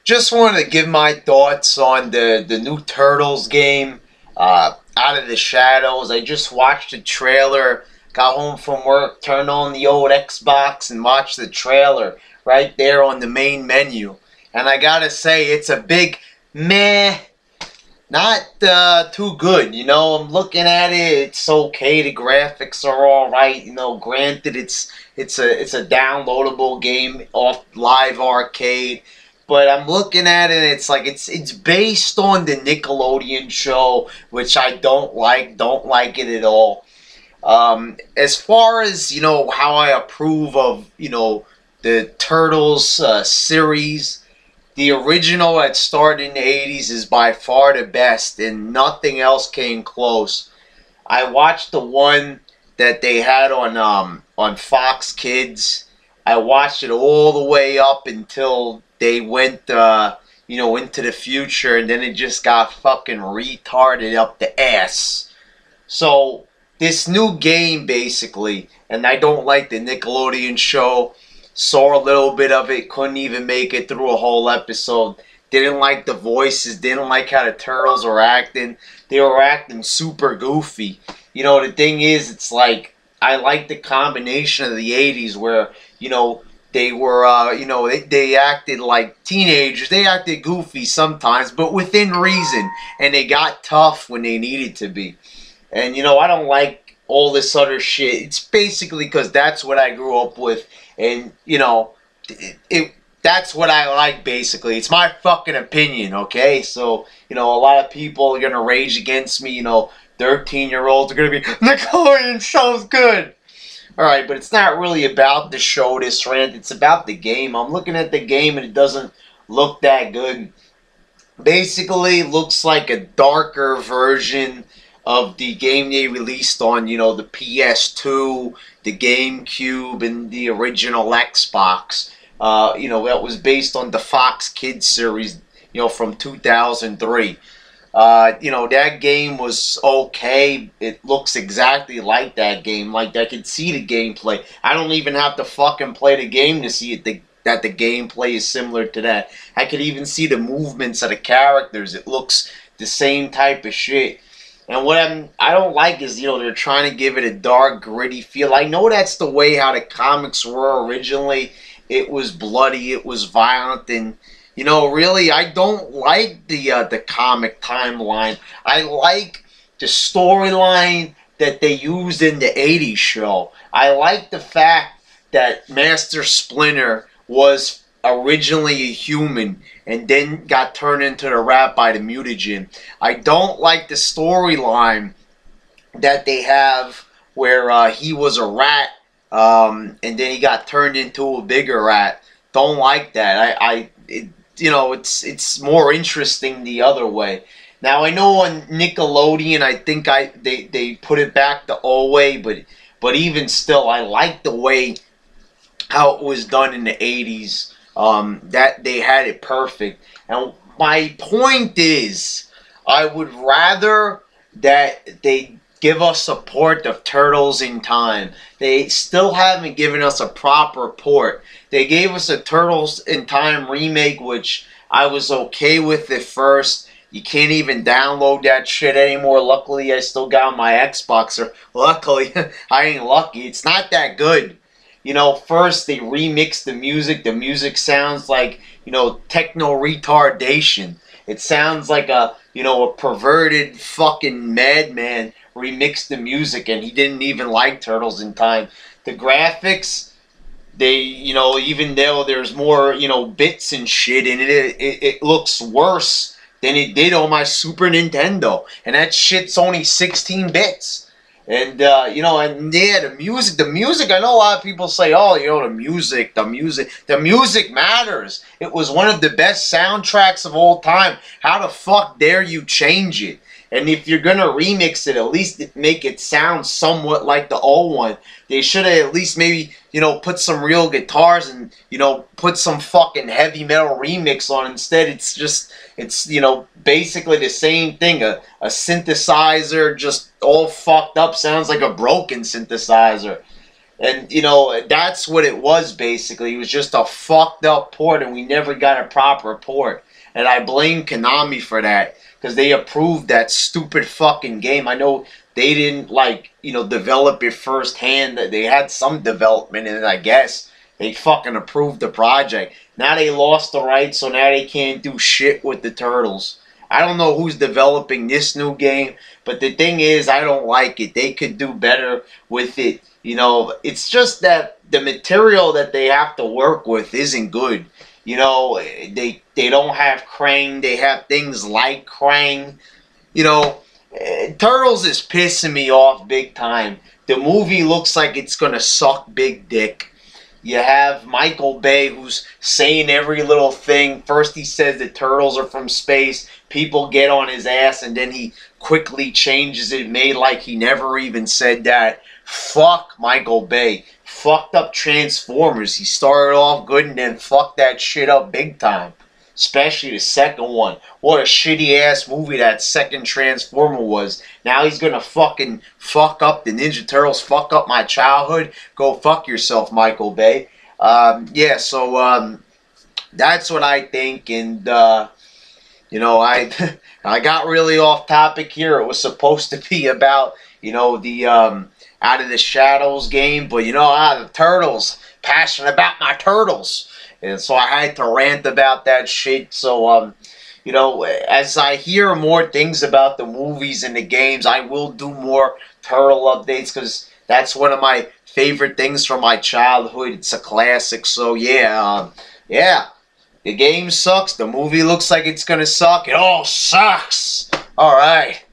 Just wanted to give my thoughts on the new Turtles game, Out of the Shadows. I just watched the trailer, got home from work, turned on the old Xbox and watched the trailer right there on the main menu. And I gotta say, it's a big meh. Not too good, you know. I'm looking at it. It's okay. The graphics are all right, you know. Granted, it's a downloadable game off Live Arcade, but I'm looking at it. And it's like it's based on the Nickelodeon show, which I don't like it at all. As far as how I approve of the Turtles series. The original that started in the 80s is by far the best, and nothing else came close. I watched the one that they had on Fox Kids. I watched it all the way up until they went into the future, and then it just got fucking retarded up the ass. So this new game basically, and I don't like the Nickelodeon show. Saw a little bit of it, couldn't even make it through a whole episode. Didn't like the voices, didn't like how the Turtles were acting. They were acting super goofy. The thing is, it's like, I like the combination of the 80s where, they were, they acted like teenagers. They acted goofy sometimes, but within reason. And they got tough when they needed to be. And, I don't like all this other shit. It's basically because that's what I grew up with. And, that's what I like, basically. It's my fucking opinion, okay? So, a lot of people are going to rage against me, 13-year-olds are going to be, Nickelodeon show's good. Alright, but it's not really about the show, this rant. It's about the game. I'm looking at the game and it doesn't look that good. Basically, it looks like a darker version of the game they released on, the PS2, the GameCube, and the original Xbox. That was based on the Fox Kids series, from 2003. That game was okay. It looks exactly like that game. Like, I could see the gameplay. I don't even have to fucking play the game to see it. That the gameplay is similar to that. I could even see the movements of the characters. It looks the same type of shit. And what I don't like is, they're trying to give it a dark, gritty feel. I know that's the way how the comics were originally. It was bloody, it was violent, and, really, I don't like the comic timeline. I like the storyline that they used in the 80s show. I like the fact that Master Splinter was originally a human and then got turned into the rat by the mutagen. I don't like the storyline that they have where he was a rat and then he got turned into a bigger rat. Don't like that. It's more interesting the other way. Now I know on Nickelodeon, I think they put it back the old way, but even still, I like the way how it was done in the 80s. That they had it perfect. And my point is, I would rather that they give us a port of Turtles in Time. They still haven't given us a proper port. They gave us a Turtles in Time remake, which I was okay with at first. You can't even download that shit anymore. Luckily, I still got my Xbox. Or luckily, I ain't lucky. It's not that good. First they remix the music. The music sounds like, techno retardation. It sounds like a perverted fucking madman remixed the music, and he didn't even like Turtles in Time. The graphics, they, even though there's more, bits and shit in it, it looks worse than it did on my Super Nintendo. And that shit's only 16 bits. And, and yeah, the music, I know a lot of people say, oh, the music matters. It was one of the best soundtracks of all time. How the fuck dare you change it? And if you're gonna remix it, at least make it sound somewhat like the old one. They should have at least maybe, put some real guitars and, put some fucking heavy metal remix on. Instead, it's basically the same thing. A synthesizer just all fucked up, sounds like a broken synthesizer. And, you know, that's what it was, basically. It was just a fucked up port, and we never got a proper port. And I blame Konami for that, because they approved that stupid fucking game. I know they didn't, like, you know, develop it firsthand. They had some development in it, I guess. They fucking approved the project. Now they lost the rights, so now they can't do shit with the Turtles. I don't know who's developing this new game, but the thing is, I don't like it. They could do better with it. You know, it's just that the material that they have to work with isn't good. You know, they don't have Krang. They have things like Krang. You know, Turtles is pissing me off big time. The movie looks like it's going to suck big dick. You have Michael Bay, who's saying every little thing. First he says the Turtles are from space. People get on his ass, and then he quickly changes it, made like he never even said that. Fuck Michael Bay. Fucked up Transformers. He started off good and then fucked that shit up big time. Especially the second one. What a shitty ass movie that second Transformer was. Now he's gonna fucking fuck up the Ninja Turtles, fuck up my childhood. Go fuck yourself, Michael Bay. Yeah, so that's what I think, and you know, I I got really off topic here. It was supposed to be about, you know, the Out of the Shadows game, but you know, the Turtles, passionate about my Turtles. And so I had to rant about that shit. So, you know, as I hear more things about the movies and the games, I will do more Turtle updates, because that's one of my favorite things from my childhood. It's a classic. So, yeah, yeah. The game sucks. The movie looks like it's going to suck. It all sucks. All right.